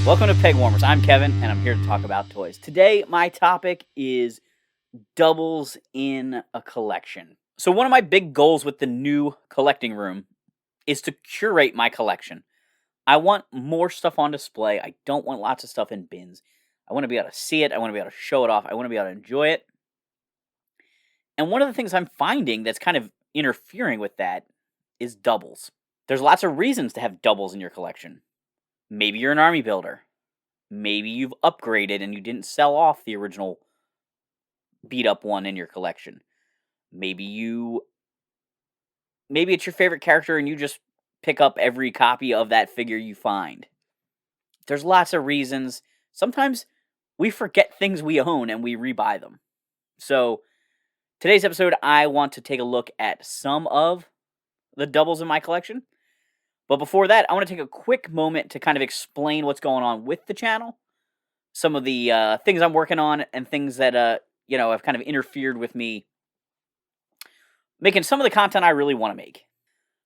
Welcome to Pegwarmers. I'm Kevin, and I'm here to talk about toys. Today, my topic is doubles in a collection. So one of my big goals with the new collecting room is to curate my collection. I want more stuff on display. I don't want lots of stuff in bins. I want to be able to see it. I want to be able to show it off. I want to be able to enjoy it. And one of the things I'm finding that's kind of interfering with that is doubles. There's lots of reasons to have doubles in your collection. Maybe you're an army builder. Maybe you've upgraded and you didn't sell off the original beat up one in your collection. Maybe it's your favorite character and you just pick up every copy of that figure you find. There's lots of reasons. Sometimes we forget things we own and we rebuy them. So today's episode, I want to take a look at some of the doubles in my collection. But before that, I want to take a quick moment to kind of explain what's going on with the channel. Some of the things I'm working on and things that, have kind of interfered with me making some of the content I really want to make.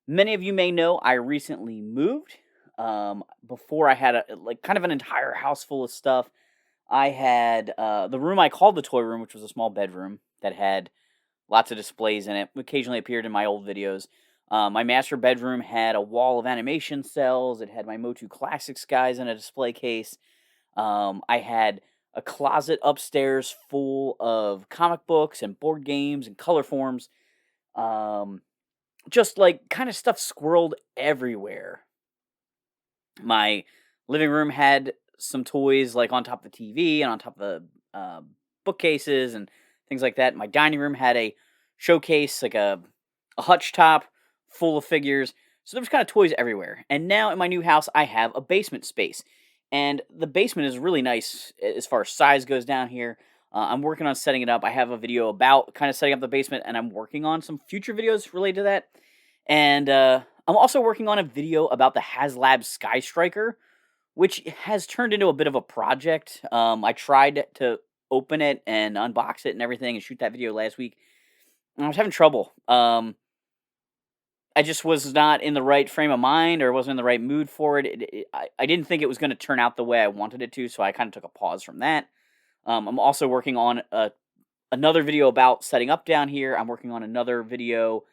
Many of you may know I recently moved. Before I had kind of an entire house full of stuff. I had the room I called the toy room, which was a small bedroom that had lots of displays in it. Occasionally appeared in my old videos. My master bedroom had a wall of animation cells. It had my Motu Classics guys in a display case. I had a closet upstairs full of comic books and board games and color forms. Just like kind of stuff squirreled everywhere. My living room had some toys like on top of the TV and on top of the bookcases and things like that. My dining room had a showcase, like a hutch top full of figures. So there was kind of toys everywhere. And now in my new house, I have a basement space. And the basement is really nice as far as size goes down here. I'm working on setting it up. I have a video about kind of setting up the basement, and I'm working on some future videos related to that. And I'm also working on a video about the HasLab Sky Striker, which has turned into a bit of a project. I tried to open it and unbox it and everything and shoot that video last week. And I was having trouble. I just was not in the right frame of mind or wasn't in the right mood for it. I didn't think it was going to turn out the way I wanted it to, so I kind of took a pause from that. I'm also working on another video about setting up down here. I'm working on another video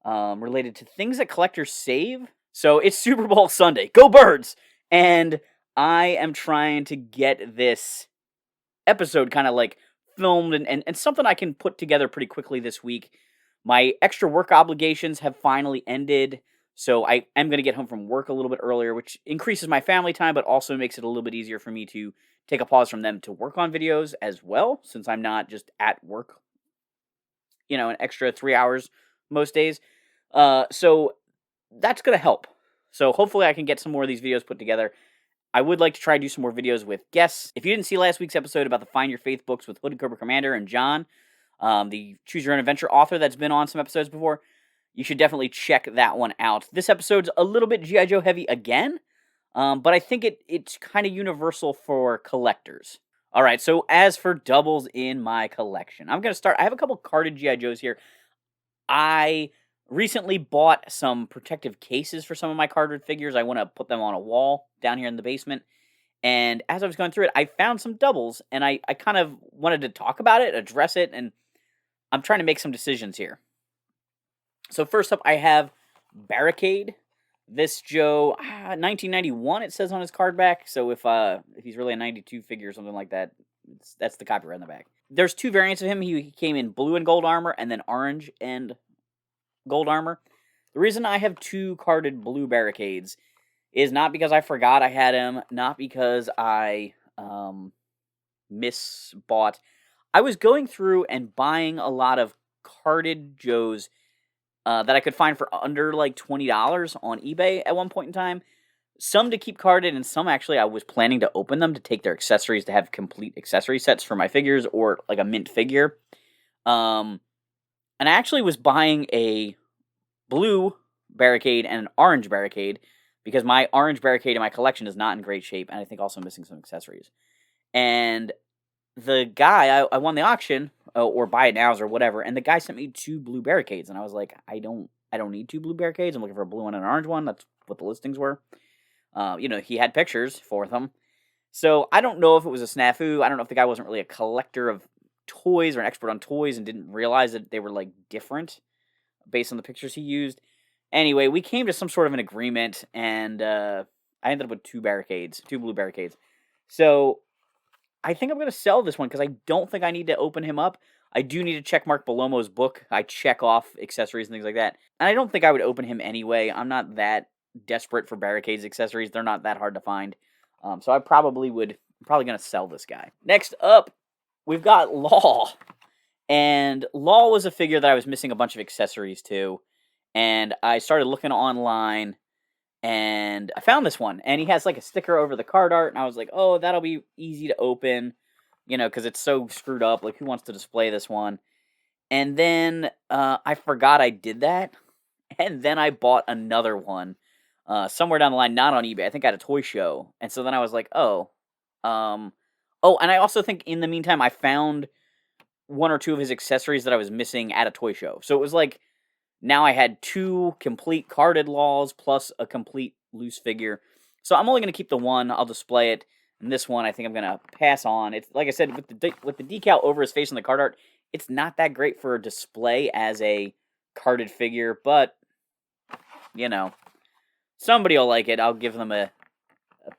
related to things that collectors save. So it's Super Bowl Sunday. Go Birds! And I am trying to get this episode kind of like filmed and something I can put together pretty quickly this week. My extra work obligations have finally ended, so I am going to get home from work a little bit earlier, which increases my family time, but also makes it a little bit easier for me to take a pause from them to work on videos as well, since I'm not just at work, an extra 3 hours most days. So that's going to help. So hopefully I can get some more of these videos put together. I would like to try to do some more videos with guests. If you didn't see last week's episode about the Find Your Faith books with Hooded Cobra Commander and John, the Choose Your Own Adventure author that's been on some episodes before, you should definitely check that one out. This episode's a little bit G.I. Joe heavy again, but I think it's kind of universal for collectors. All right, so as for doubles in my collection, I'm going to start. I have a couple carded G.I. Joes here. I recently bought some protective cases for some of my carded figures. I want to put them on a wall down here in the basement. And as I was going through it, I found some doubles, and I kind of wanted to talk about it, address it, and I'm trying to make some decisions here. So first up, I have Barricade. This Joe, 1991, it says on his card back. So if he's really a 92 figure or something like that, that's the copyright on the back. There's two variants of him. He came in blue and gold armor, and then orange and gold armor. The reason I have two carded blue Barricades is not because I forgot I had him, not because I misbought. I was going through and buying a lot of carded Joes that I could find for under like $20 on eBay at one point in time. Some to keep carded, and some actually I was planning to open them to take their accessories, to have complete accessory sets for my figures, or like a mint figure. And I actually was buying a blue Barricade and an orange Barricade, because my orange Barricade in my collection is not in great shape, and I think also missing some accessories. And the guy, I won the auction, or buy it nows or whatever, and the guy sent me two blue Barricades, and I was like, I don't need two blue Barricades. I'm looking for a blue one and an orange one. That's what the listings were. He had pictures for them. So I don't know if it was a snafu. I don't know if the guy wasn't really a collector of toys or an expert on toys and didn't realize that they were like different based on the pictures he used. Anyway, we came to some sort of an agreement, and I ended up with two blue barricades. So I think I'm going to sell this one because I don't think I need to open him up. I do need to check Mark Belomo's book. I check off accessories and things like that. And I don't think I would open him anyway. I'm not that desperate for barricades accessories. They're not that hard to find. So I probably going to sell this guy. Next up, we've got Law. And Law was a figure that I was missing a bunch of accessories to. And I started looking online, and I found this one. And he has like a sticker over the card art. And I was like, oh, that'll be easy to open, because it's so screwed up. Like, who wants to display this one? And then I forgot I did that. And then I bought another one somewhere down the line, not on eBay. I think at a toy show. And so then I was like, oh, and I also think in the meantime, I found one or two of his accessories that I was missing at a toy show. So it was like, now I had two complete carded Laws plus a complete loose figure. So I'm only going to keep the one. I'll display it. And this one, I think I'm going to pass on. It's like I said, with the decal over his face on the card art, it's not that great for a display as a carded figure. But, somebody will like it. I'll give them a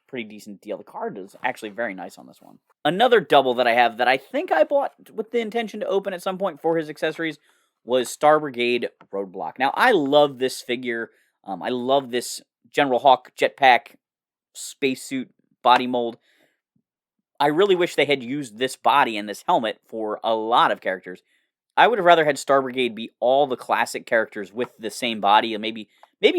pretty decent deal. The card is actually very nice on this one. Another double that I have that I think I bought with the intention to open at some point for his accessories was Star Brigade Roadblock. Now, I love this figure. I love this General Hawk jetpack spacesuit body mold. I really wish they had used this body and this helmet for a lot of characters. I would have rather had Star Brigade be all the classic characters with the same body, and maybe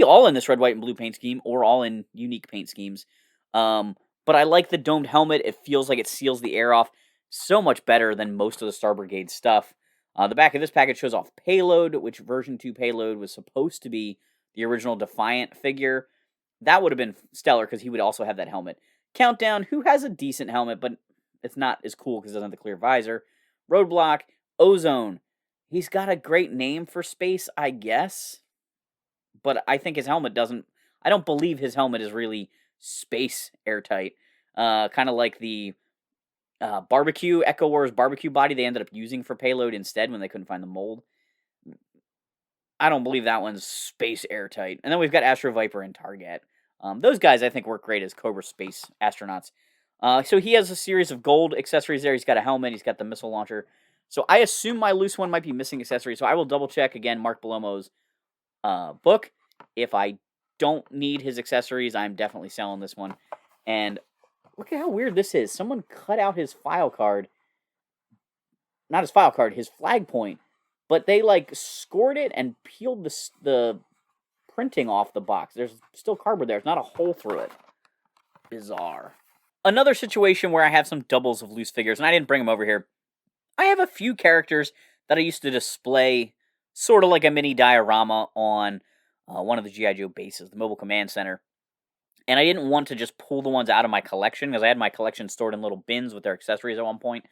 all in this red, white, and blue paint scheme, or all in unique paint schemes. But I like the domed helmet. It feels like it seals the air off so much better than most of the Star Brigade stuff. The back of this package shows off Payload, which version 2 Payload was supposed to be the original Defiant figure. That would have been stellar because he would also have that helmet. Countdown, who has a decent helmet, but it's not as cool because it doesn't have the clear visor. Roadblock, Ozone. He's got a great name for space, I guess. But I think his helmet doesn't... I don't believe his helmet is really space airtight. Kind of like the... barbecue, Echo Wars barbecue body they ended up using for Payload instead when they couldn't find the mold. I don't believe that one's space airtight. And then we've got Astro Viper and Target. Those guys I think work great as Cobra space astronauts. So he has a series of gold accessories there. He's got a helmet. He's got the missile launcher. So I assume my loose one might be missing accessories. So I will double check again Mark Belomo's book. If I don't need his accessories, I'm definitely selling this one. And look at how weird this is. Someone cut out his file card. Not his file card, his flag point. But they, scored it and peeled the printing off the box. There's still cardboard there. There's not a hole through it. Bizarre. Another situation where I have some doubles of loose figures, and I didn't bring them over here. I have a few characters that I used to display sort of like a mini diorama on one of the G.I. Joe bases, the Mobile Command Center. And I didn't want to just pull the ones out of my collection because I had my collection stored in little bins with their accessories at one point.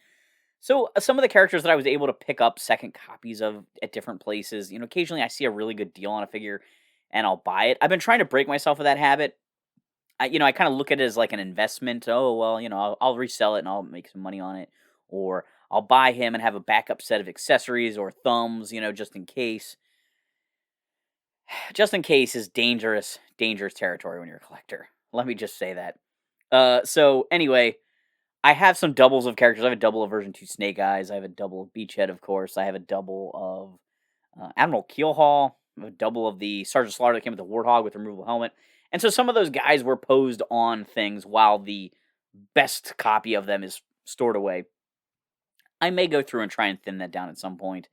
So some of the characters that I was able to pick up second copies of at different places, occasionally I see a really good deal on a figure and I'll buy it. I've been trying to break myself of that habit. I kind of look at it as like an investment. Oh, well, I'll resell it and I'll make some money on it. Or I'll buy him and have a backup set of accessories or thumbs, just in case. Just in case is dangerous territory when you're a collector. Let me just say that. So anyway, I have some doubles of characters. I have a double of version 2 Snake Eyes. I have a double of Beachhead, of course. I have a double of Admiral Keelhaul. I have a double of the Sergeant Slaughter that came with the Warthog with the removable helmet. And so some of those guys were posed on things while the best copy of them is stored away. I may go through and try and thin that down at some point.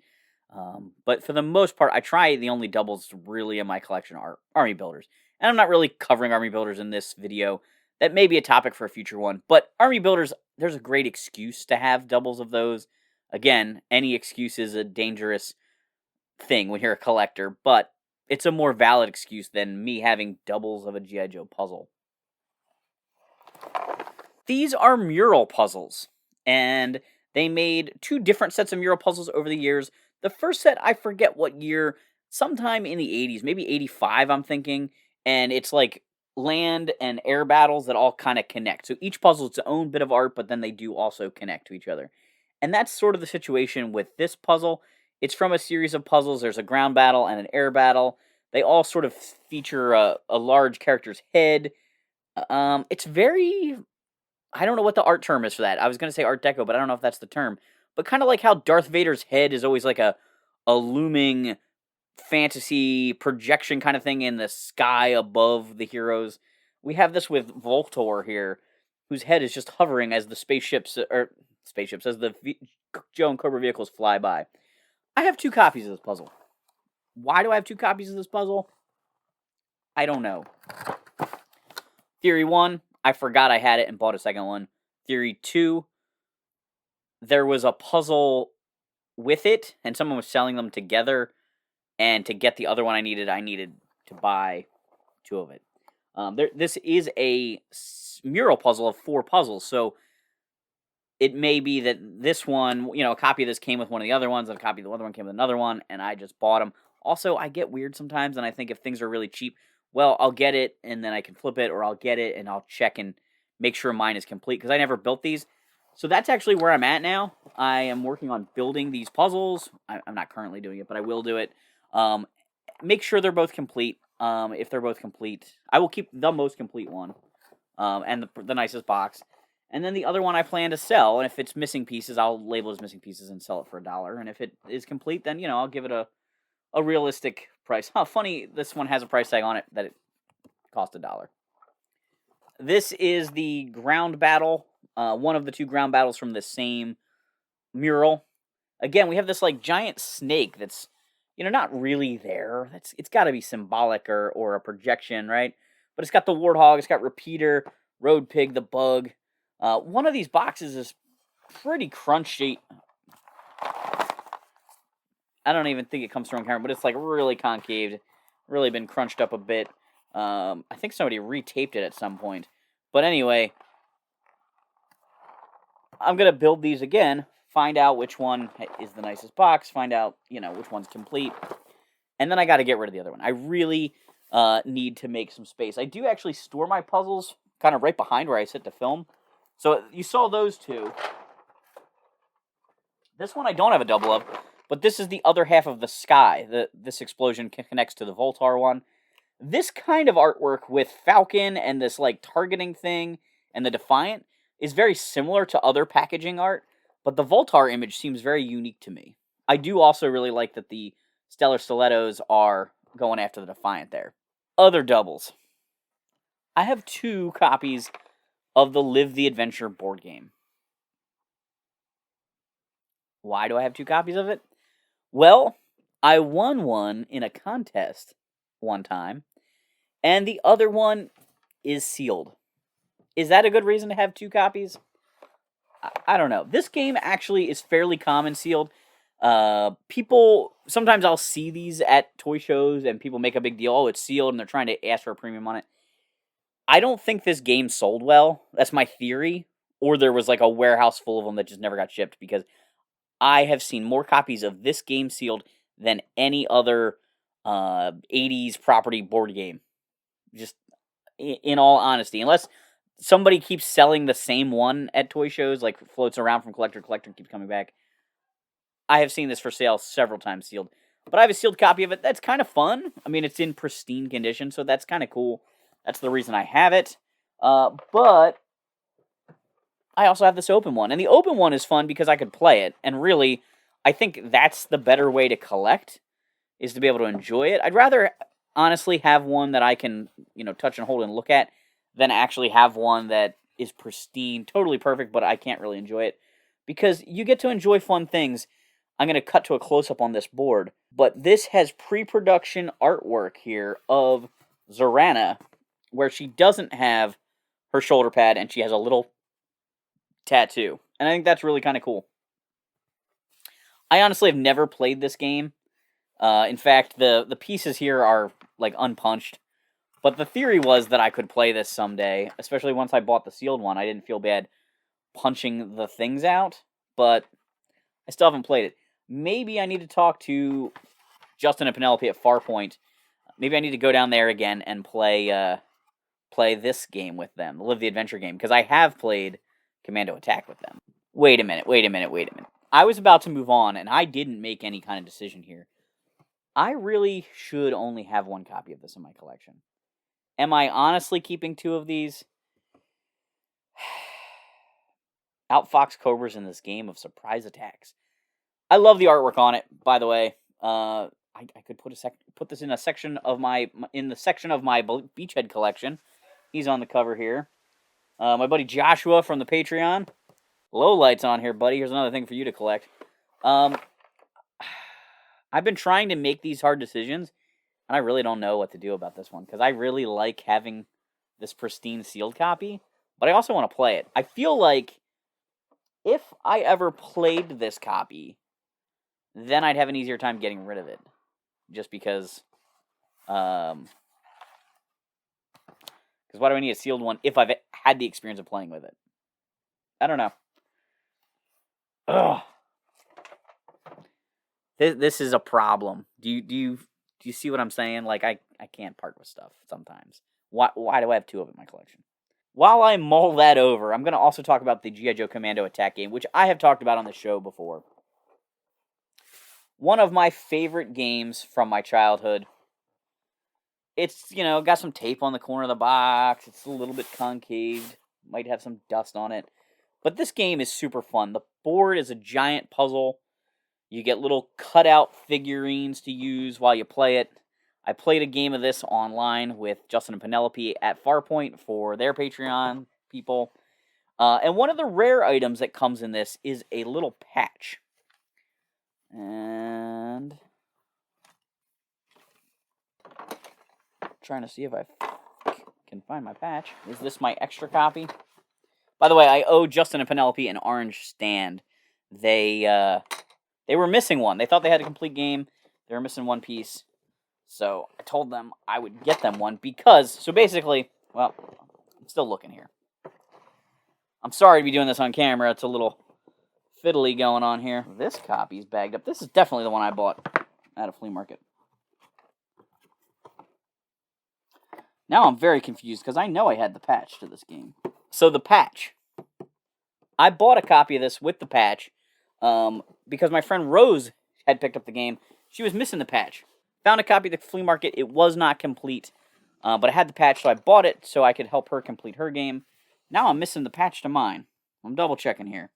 But for the most part, I try the only doubles really in my collection are Army Builders. And I'm not really covering Army Builders in this video. That may be a topic for a future one. But Army Builders, there's a great excuse to have doubles of those. Again, any excuse is a dangerous thing when you're a collector. But it's a more valid excuse than me having doubles of a G.I. Joe puzzle. These are mural puzzles. And they made 2 different sets of mural puzzles over the years. The first set, I forget what year, sometime in the 80s, maybe 85, I'm thinking. And it's like land and air battles that all kind of connect. So each puzzle is its own bit of art, but then they do also connect to each other. And that's sort of the situation with this puzzle. It's from a series of puzzles. There's a ground battle and an air battle. They all sort of feature a large character's head. It's very... I don't know what the art term is for that. I was going to say Art Deco, but I don't know if that's the term. But kind of like how Darth Vader's head is always like a looming fantasy projection kind of thing in the sky above the heroes. We have this with Voltor here, whose head is just hovering as the spaceships, as the Joe and Cobra vehicles fly by. I have 2 copies of this puzzle. Why do I have 2 copies of this puzzle? I don't know. Theory 1, I forgot I had it and bought a second one. Theory 2, there was a puzzle with it, and someone was selling them together, and to get the other one I needed to buy 2 of it. This is a mural puzzle of 4 puzzles, so it may be that this one, a copy of this came with one of the other ones, and a copy of the other one came with another one, and I just bought them. Also, I get weird sometimes, and I think if things are really cheap, well, I'll get it, and then I can flip it, or I'll get it, and I'll check and make sure mine is complete, because I never built these. So that's actually where I'm at now. I am working on building these puzzles. I'm not currently doing it, but I will do it. Make sure they're both complete. If they're both complete, I will keep the most complete one, and the nicest box. And then the other one I plan to sell, and if it's missing pieces, I'll label as missing pieces and sell it for $1. And if it is complete, then, I'll give it a realistic price. Funny, this one has a price tag on it that it cost $1. This is the ground battle, one of the 2 ground battles from the same mural. Again, we have this, giant snake that's, not really there. It's got to be symbolic or a projection, right? But it's got the warthog, it's got Repeater, Road Pig, the bug. One of these boxes is pretty crunchy. I don't even think it comes from camera, but it's really concaved, really been crunched up a bit. I think somebody retaped it at some point. But anyway, I'm going to build these again, find out which one is the nicest box, find out, which one's complete. And then I got to get rid of the other one. I really need to make some space. I do actually store my puzzles kind of right behind where I sit to film. So you saw those 2. This one I don't have a double of, but this is the other half of the sky. This explosion connects to the Voltar one. This kind of artwork with Falcon and this targeting thing and the Defiant is very similar to other packaging art, but the Voltar image seems very unique to me. I do also really like that the Stellar Stilettos are going after the Defiant there. Other doubles. I have 2 copies of the Live the Adventure board game. Why do I have 2 copies of it? Well, I won one in a contest one time, and the other one is sealed. Is that a good reason to have 2 copies? I don't know. This game actually is fairly common sealed. People, sometimes I'll see these at toy shows, and people make a big deal, oh, it's sealed, and they're trying to ask for a premium on it. I don't think this game sold well. That's my theory. Or there was a warehouse full of them that just never got shipped, because I have seen more copies of this game sealed than any other 80s property board game. Just in all honesty. Unless somebody keeps selling the same one at toy shows, floats around from collector to collector and keeps coming back. I have seen this for sale several times sealed. But I have a sealed copy of it. That's kind of fun. I mean, it's in pristine condition, so that's kind of cool. That's the reason I have it. But I also have this open one. And the open one is fun because I could play it. And really, I think that's the better way to collect, is to be able to enjoy it. I'd rather, honestly, have one that I can, touch and hold and look at than actually have one that is pristine, totally perfect, but I can't really enjoy it. Because you get to enjoy fun things. I'm going to cut to a close-up on this board. But this has pre-production artwork here of Zorana, where she doesn't have her shoulder pad and she has a little tattoo. And I think that's really kind of cool. I honestly have never played this game. In fact, the pieces here are unpunched. But the theory was that I could play this someday, especially once I bought the sealed one. I didn't feel bad punching the things out, but I still haven't played it. Maybe I need to talk to Justin and Penelope at Farpoint. Maybe I need to go down there again and play play this game with them, the Live the Adventure game, because I have played Commando Attack with them. Wait a minute. I was about to move on, and I didn't make any kind of decision here. I really should only have one copy of this in my collection. Am I honestly keeping 2 of these? Outfox Cobras in this game of surprise attacks. I love the artwork on it, by the way. I could put this in a section of my Beachhead collection. He's on the cover here. My buddy Joshua from the Patreon. Low lights on here, buddy. Here's another thing for you to collect. I've been trying to make these hard decisions, and I really don't know what to do about this one, because I really like having this pristine sealed copy, but I also want to play it. I feel like if I ever played this copy, then I'd have an easier time getting rid of it. Just because... Because why do I need a sealed one if I've had the experience of playing with it? I don't know. Ugh. This is a problem. Do you see what I'm saying? Like, I can't part with stuff sometimes. Why do I have 2 of it in my collection? While I mull that over, I'm going to also talk about the G.I. Joe Commando Attack game, which I have talked about on the show before. One of my favorite games from my childhood. It's, got some tape on the corner of the box. It's a little bit concaved. Might have some dust on it. But this game is super fun. The board is a giant puzzle. You get little cutout figurines to use while you play it. I played a game of this online with Justin and Penelope at Farpoint for their Patreon people. And one of the rare items that comes in this is a little patch. And... trying to see if I can find my patch. Is this my extra copy? By the way, I owe Justin and Penelope an orange stand. They were missing one. They thought they had a complete game. They were missing one piece. So I told them I would get them one because... So basically, well, I'm still looking here. I'm sorry to be doing this on camera. It's a little fiddly going on here. This copy's bagged up. This is definitely the one I bought at a flea market. Now I'm very confused because I know I had the patch to this game. So the patch. I bought a copy of this with the patch because my friend Rose had picked up the game. She was missing the patch. Found a copy at the flea market. It was not complete, but I had the patch, so I bought it so I could help her complete her game. Now I'm missing the patch to mine. I'm double checking here.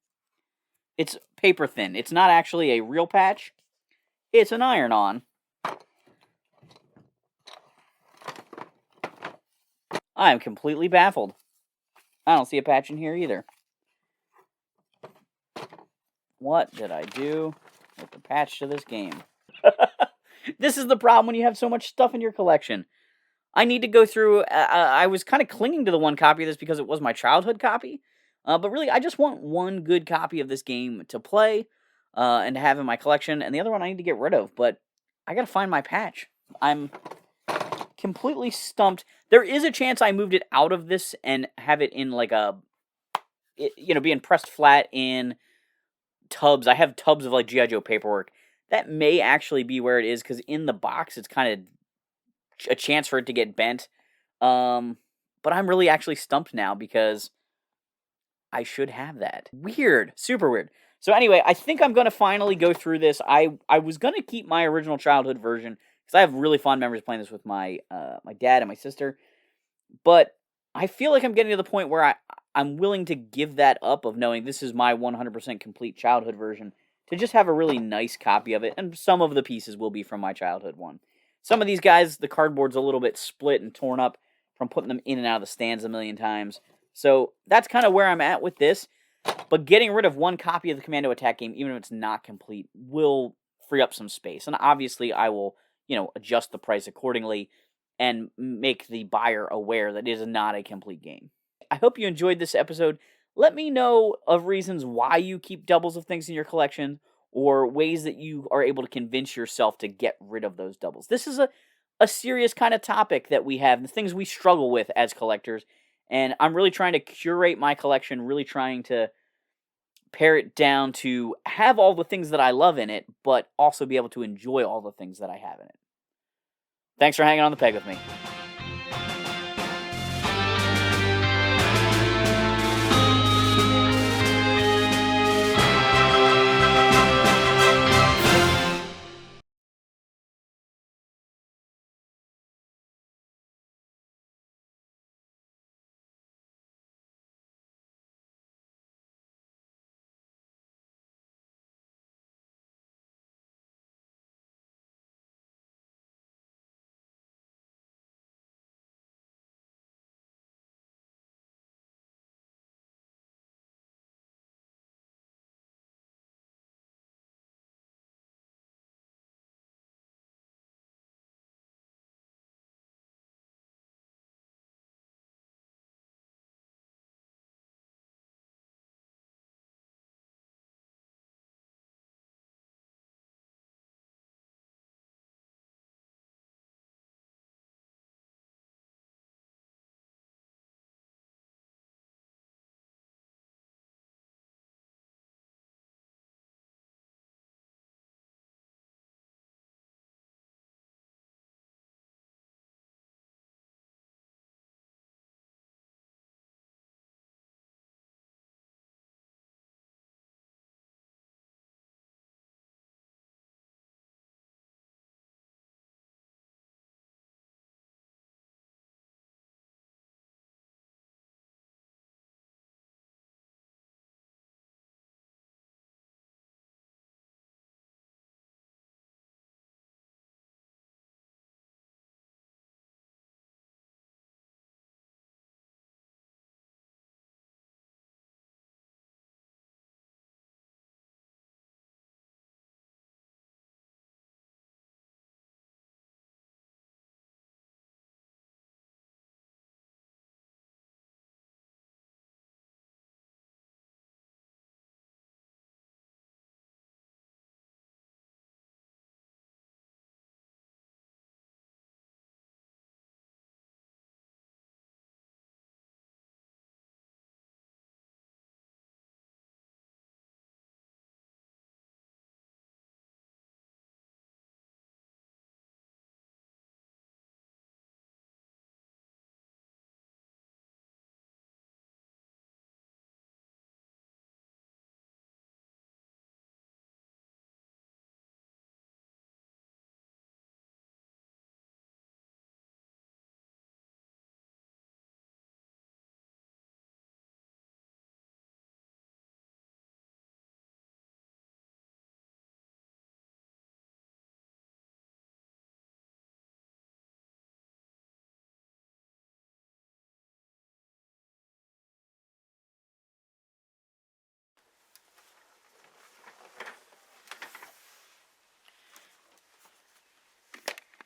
It's paper thin. It's not actually a real patch. It's an iron-on. I am completely baffled. I don't see a patch in here either. What did I do with the patch to this game? This is the problem when you have so much stuff in your collection. I need to go through... I was kind of clinging to the one copy of this because it was my childhood copy. But really, I just want one good copy of this game to play and to have in my collection. And the other one I need to get rid of. But I gotta find my patch. I'm completely stumped. There is a chance I moved it out of this and have it in like a... being pressed flat in tubs. I have tubs of like G.I. Joe paperwork. That may actually be where it is, because in the box, it's kind of a chance for it to get bent. But I'm really actually stumped now, because I should have that. Weird. Super weird. So anyway, I think I'm going to finally go through this. I was going to keep my original childhood version, because I have really fond memories playing this with my my dad and my sister. But I feel like I'm getting to the point where I'm willing to give that up, of knowing this is my 100% complete childhood version, to just have a really nice copy of it, and some of the pieces will be from my childhood one. Some of these guys, the cardboard's a little bit split and torn up from putting them in and out of the stands a million times. So that's kind of where I'm at with this. But getting rid of one copy of the Commando Attack game, even if it's not complete, will free up some space. And obviously I will, adjust the price accordingly and make the buyer aware that it is not a complete game. I hope you enjoyed this episode. Let me know of reasons why you keep doubles of things in your collection, or ways that you are able to convince yourself to get rid of those doubles. This is a serious kind of topic that we have, the things we struggle with as collectors, and I'm really trying to curate my collection, really trying to pare it down to have all the things that I love in it, but also be able to enjoy all the things that I have in it. Thanks for hanging on the peg with me.